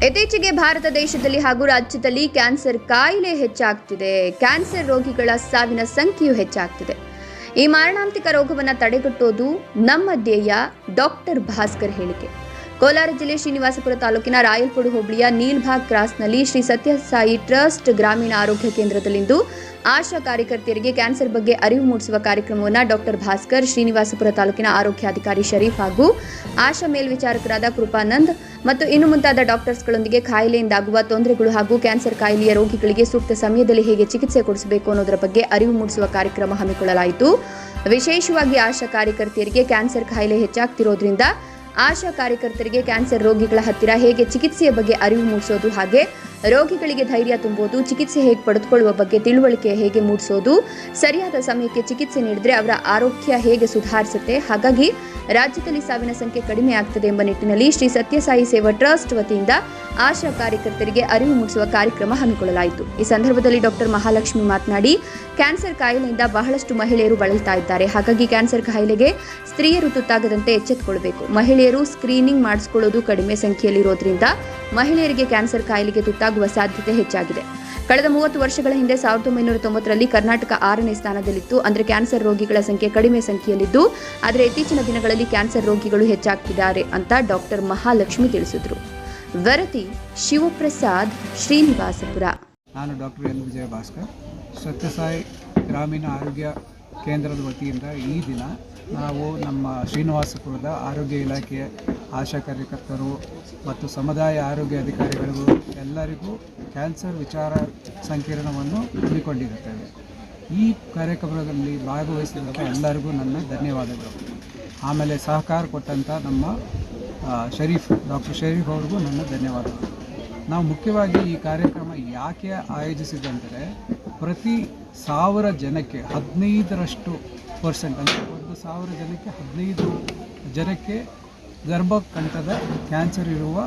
ಇತ್ತೀಚೆಗೆ ಭಾರತ ದೇಶದಲ್ಲಿ ಹಾಗೂ ರಾಜ್ಯದಲ್ಲಿ ಕ್ಯಾನ್ಸರ್ ಕಾಯಿಲೆ ಹೆಚ್ಚಾಗ್ತಿದೆ. ಕ್ಯಾನ್ಸರ್ ರೋಗಿಗಳ ಸಾವಿನ ಸಂಖ್ಯೆಯೂ ಹೆಚ್ಚಾಗ್ತಿದೆ. ಈ ಮಾರಣಾಂತಿಕ ರೋಗವನ್ನು ತಡೆಗಟ್ಟೋದು ನಮ್ಮ ಧ್ಯೇಯ. ಡಾಕ್ಟರ್ ಭಾಸ್ಕರ್ ಹೇಳಿಕೆ. ಕೋಲಾರ ಜಿಲ್ಲೆ ಶ್ರೀನಿವಾಸಪುರ ತಾಲೂಕಿನ ರಾಯಲ್ಪುಡು ಹೋಬಳಿಯ ನೀಲ್ಭಾಗ್ ಕ್ರಾಸ್ನಲ್ಲಿ ಶ್ರೀ ಸತ್ಯಸಾಯಿ ಟ್ರಸ್ಟ್ ಗ್ರಾಮೀಣ ಆರೋಗ್ಯ ಕೇಂದ್ರದಲ್ಲಿಂದು ಆಶಾ ಕಾರ್ಯಕರ್ತೆಯರಿಗೆ ಕ್ಯಾನ್ಸರ್ ಬಗ್ಗೆ ಅರಿವು ಮೂಡಿಸುವ ಕಾರ್ಯಕ್ರಮವನ್ನು ಡಾಕ್ಟರ್ ಭಾಸ್ಕರ್, ಶ್ರೀನಿವಾಸಪುರ ತಾಲೂಕಿನ ಆರೋಗ್ಯಾಧಿಕಾರಿ ಶರೀಫ್ ಹಾಗೂ ಆಶಾ ಮೇಲ್ವಿಚಾರಕರಾದ ಕೃಪಾನಂದ್ ಮತ್ತು ಇನ್ನು ಮುಂತಾದ ಡಾಕ್ಟರ್ಸ್ಗಳೊಂದಿಗೆ ಕಾಯಿಲೆಯಿಂದಾಗುವ ತೊಂದರೆಗಳು ಹಾಗೂ ಕ್ಯಾನ್ಸರ್ ಕಾಯಿಲೆಯ ರೋಗಿಗಳಿಗೆ ಸೂಕ್ತ ಸಮಯದಲ್ಲಿ ಹೇಗೆ ಚಿಕಿತ್ಸೆ ಕೊಡಿಸಬೇಕು ಅನ್ನೋದರ ಬಗ್ಗೆ ಅರಿವು ಮೂಡಿಸುವ ಕಾರ್ಯಕ್ರಮ ಹಮ್ಮಿಕೊಳ್ಳಲಾಯಿತು. ವಿಶೇಷವಾಗಿ ಆಶಾ ಕಾರ್ಯಕರ್ತೆಯರಿಗೆ ಕ್ಯಾನ್ಸರ್ ಕಾಯಿಲೆ ಹೆಚ್ಚಾಗ್ತಿರೋದ್ರಿಂದ ಆಶಾ ಕಾರ್ಯಕರ್ತರಿಗೆ ಕ್ಯಾನ್ಸರ್ ರೋಗಿಗಳ ಹತ್ತಿರ ಹೇಗೆ ಚಿಕಿತ್ಸೆಯ ಬಗ್ಗೆ ಅರಿವು ಮೂಡಿಸೋದು, ಹಾಗೆ ರೋಗಿಗಳಿಗೆ ಧೈರ್ಯ ತುಂಬೋದು, ಚಿಕಿತ್ಸೆ ಹೇಗೆ ಪಡೆದುಕೊಳ್ಳುವ ಬಗ್ಗೆ ತಿಳುವಳಿಕೆ ಹೇಗೆ ಮೂಡಿಸೋದು, ಸರಿಯಾದ ಸಮಯಕ್ಕೆ ಚಿಕಿತ್ಸೆ ನೀಡಿದ್ರೆ ಅವರ ಆರೋಗ್ಯ ಹೇಗೆ ಸುಧಾರಿಸುತ್ತೆ, ಹಾಗಾಗಿ ರಾಜ್ಯದಲ್ಲಿ ಸಾವಿನ ಸಂಖ್ಯೆ ಕಡಿಮೆ ಆಗ್ತದೆ ಎಂಬ ನಿಟ್ಟಿನಲ್ಲಿ ಶ್ರೀ ಸತ್ಯಸಾಯಿ ಸೇವಾ ಟ್ರಸ್ಟ್ ವತಿಯಿಂದ ಆಶಾ ಕಾರ್ಯಕರ್ತರಿಗೆ ಅರಿವು ಮೂಡಿಸುವ ಕಾರ್ಯಕ್ರಮ ಹಮ್ಮಿಕೊಳ್ಳಲಾಯಿತು. ಈ ಸಂದರ್ಭದಲ್ಲಿ ಡಾಕ್ಟರ್ ಮಹಾಲಕ್ಷ್ಮಿ ಮಾತನಾಡಿ, ಕ್ಯಾನ್ಸರ್ ಕಾಯಿಲೆಯಿಂದ ಬಹಳಷ್ಟು ಮಹಿಳೆಯರು ಬಳಲ್ತಾ ಇದ್ದಾರೆ. ಹಾಗಾಗಿ ಕ್ಯಾನ್ಸರ್ ಕಾಯಿಲೆಗೆ ಸ್ತ್ರೀಯರು ತುತ್ತಾಗದಂತೆ ಎಚ್ಚೆತ್ತುಕೊಳ್ಳಬೇಕು. ಮಹಿಳೆಯರು ಸ್ಕ್ರೀನಿಂಗ್ ಮಾಡಿಸಿಕೊಳ್ಳೋದು ಕಡಿಮೆ ಸಂಖ್ಯೆಯಲ್ಲಿರೋದ್ರಿಂದ ಮಹಿಳೆಯರಿಗೆ ಕ್ಯಾನ್ಸರ್ ಕಾಯಿಲೆಗೆ ತುತ್ತಾಗುವ ಸಾಧ್ಯತೆ ಹೆಚ್ಚಾಗಿದೆ. ಕಳೆದ 30 ವರ್ಷಗಳ ಹಿಂದೆ 1990ರಲ್ಲಿ ಕರ್ನಾಟಕ 6ನೇ ಸ್ಥಾನದಲ್ಲಿತ್ತು. ಅಂದರೆ ಕ್ಯಾನ್ಸರ್ ರೋಗಿಗಳ ಸಂಖ್ಯೆ ಕಡಿಮೆ ಸಂಖ್ಯೆಯಲ್ಲಿದ್ದು, ಆದರೆ ಇತ್ತೀಚಿನ ದಿನಗಳಲ್ಲಿ ಕ್ಯಾನ್ಸರ್ ರೋಗಿಗಳು ಹೆಚ್ಚಾಗ್ತಿದ್ದಾರೆ ಅಂತ ಡಾಕ್ಟರ್ ಮಹಾಲಕ್ಷ್ಮಿ ತಿಳಿಸಿದರು. ವರದಿ ಶಿವಪ್ರಸಾದ್, ಶ್ರೀನಿವಾಸಪುರ. ನಾನು ಡಾಕ್ಟರ್ ಎಲ್ ವಿಜಯ ಭಾಸ್ಕರ್, ಸತ್ಯಸಾಯಿ ಗ್ರಾಮೀಣ ಆರೋಗ್ಯ ಕೇಂದ್ರದ ವತಿಯಿಂದ ಈ ದಿನ ನಾವು ನಮ್ಮ ಶ್ರೀನಿವಾಸಪುರದ ಆರೋಗ್ಯ ಇಲಾಖೆಯ ಆಶಾ ಕಾರ್ಯಕರ್ತರು ಮತ್ತು ಸಮುದಾಯ ಆರೋಗ್ಯ ಅಧಿಕಾರಿಗಳಿಗೂ ಎಲ್ಲರಿಗೂ ಕ್ಯಾನ್ಸರ್ ವಿಚಾರ ಸಂಕಿರಣವನ್ನು ಹಮ್ಮಿಕೊಂಡಿರುತ್ತೇವೆ. ಈ ಕಾರ್ಯಕ್ರಮದಲ್ಲಿ ಭಾಗವಹಿಸಿದಂಥ ಎಲ್ಲರಿಗೂ ನನ್ನ ಧನ್ಯವಾದಗಳು. ಆಮೇಲೆ ಸಹಕಾರ ಕೊಟ್ಟಂಥ ನಮ್ಮ ಡಾಕ್ಟರ್ ಶರೀಫ್ ಅವ್ರಿಗೂ ನನ್ನ ಧನ್ಯವಾದಗಳು. ನಾವು ಮುಖ್ಯವಾಗಿ ಈ ಕಾರ್ಯಕ್ರಮ ಯಾಕೆ ಆಯೋಜಿಸಿದಂದರೆ, ಪ್ರತಿ 1000 ಜನಕ್ಕೆ 15% ಅಂದರೆ 1,000 ಜನಕ್ಕೆ 15 ಜನಕ್ಕೆ ಗರ್ಭಕಂಠದ ಕ್ಯಾನ್ಸರ್ ಇರುವ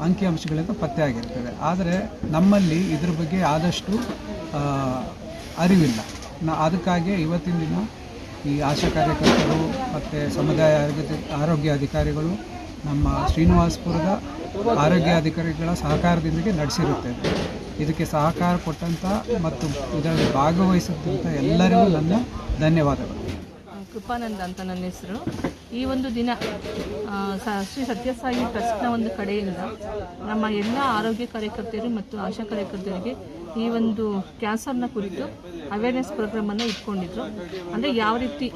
ಅಂಕಿಅಂಶಗಳಿಂದ ಪತ್ತೆಯಾಗಿರ್ತವೆ. ಆದರೆ ನಮ್ಮಲ್ಲಿ ಇದ್ರ ಬಗ್ಗೆ ಆದಷ್ಟು ಅರಿವಿಲ್ಲ. ಅದಕ್ಕಾಗಿ ಇವತ್ತಿನ ದಿನ ಈ ಆಶಾ ಕಾರ್ಯಕರ್ತರು ಮತ್ತು ಸಮುದಾಯ ಆರೋಗ್ಯ ಅಧಿಕಾರಿಗಳು ನಮ್ಮ ಶ್ರೀನಿವಾಸಪುರದ ಆರೋಗ್ಯಾಧಿಕಾರಿಗಳ ಸಹಕಾರದೊಂದಿಗೆ ನಡೆಸಿರುತ್ತೇವೆ. ಇದಕ್ಕೆ ಸಹಕಾರ ಕೊಟ್ಟಂಥ ಮತ್ತು ಇದರಲ್ಲಿ ಭಾಗವಹಿಸಿದಂಥ ಎಲ್ಲರಿಗೂ ನನ್ನ ಧನ್ಯವಾದಗಳು. ಕೃಪಾನಂದ್ ಅಂತ ನನ್ನ ಹೆಸರು. ಈ ಒಂದು ದಿನ ಶ್ರೀ ಸತ್ಯಸಾಯಿ ಟ್ರಸ್ಟ್ನ ಒಂದು ಕಡೆಯಿಂದ ನಮ್ಮ ಎಲ್ಲ ಆರೋಗ್ಯ ಕಾರ್ಯಕರ್ತರು ಮತ್ತು ಆಶಾ ಕಾರ್ಯಕರ್ತರಿಗೆ ಈ ಒಂದು ಕ್ಯಾನ್ಸರ್ನ ಕುರಿತು ಅವೇರ್ನೆಸ್ ಪ್ರೋಗ್ರಾಮನ್ನು ಇಟ್ಕೊಂಡಿದ್ರು. ಅಂದರೆ ಯಾವ ರೀತಿ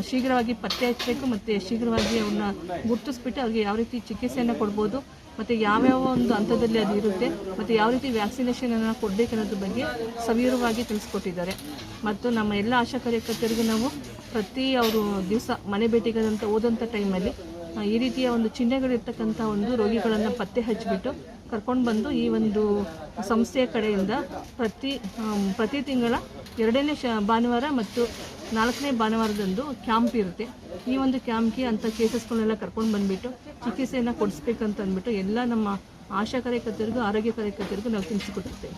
ಶೀಘ್ರವಾಗಿ ಪತ್ತೆ ಹಚ್ಚಬೇಕು ಮತ್ತು ಶೀಘ್ರವಾಗಿ ಅವ್ರನ್ನ ಗುರುತಿಸ್ಬಿಟ್ಟು ಅವ್ರಿಗೆ ಯಾವ ರೀತಿ ಚಿಕಿತ್ಸೆಯನ್ನು ಕೊಡ್ಬೋದು ಮತ್ತು ಯಾವ್ಯಾವ ಒಂದು ಹಂತದಲ್ಲಿ ಅದು ಇರುತ್ತೆ ಮತ್ತು ಯಾವ ರೀತಿ ವ್ಯಾಕ್ಸಿನೇಷನನ್ನು ಕೊಡಬೇಕು ಅನ್ನೋದ್ರ ಬಗ್ಗೆ ಸವಿವರವಾಗಿ ತಿಳಿಸ್ಕೊಟ್ಟಿದ್ದಾರೆ. ಮತ್ತು ನಮ್ಮ ಎಲ್ಲ ಆಶಾ ಕಾರ್ಯಕರ್ತರಿಗೂ ನಾವು ಪ್ರತಿ ಅವರು ದಿವಸ ಮನೆ ಭೇಟಿಗಳಂತ ಹೋದಂಥ ಟೈಮಲ್ಲಿ ಈ ರೀತಿಯ ಒಂದು ಚಿಹ್ನೆಗಳಿರ್ತಕ್ಕಂಥ ಒಂದು ರೋಗಿಗಳನ್ನು ಪತ್ತೆ ಹಚ್ಚಿಬಿಟ್ಟು ಕರ್ಕೊಂಡು ಬಂದು ಈ ಒಂದು ಸಂಸ್ಥೆಯ ಕಡೆಯಿಂದ ಪ್ರತಿ ತಿಂಗಳ 2ನೇ ಭಾನುವಾರ ಮತ್ತು 4ನೇ ಭಾನುವಾರದಂದು ಕ್ಯಾಂಪ್ ಇರುತ್ತೆ. ಈ ಒಂದು ಕ್ಯಾಂಪ್ಗೆ ಅಂಥ ಕೇಸಸ್ಗಳನ್ನೆಲ್ಲ ಕರ್ಕೊಂಡು ಬಂದುಬಿಟ್ಟು ಚಿಕಿತ್ಸೆಯನ್ನು ಕೊಡಿಸ್ಬೇಕಂತ ಅಂದ್ಬಿಟ್ಟು ಎಲ್ಲ ನಮ್ಮ ಆಶಾ ಕಾರ್ಯಕರ್ತರಿಗೂ ಆರೋಗ್ಯ ಕಾರ್ಯಕರ್ತರಿಗೂ ನಾವು ತಿಳಿಸಿಕೊಟ್ಟಿರ್ತೇವೆ.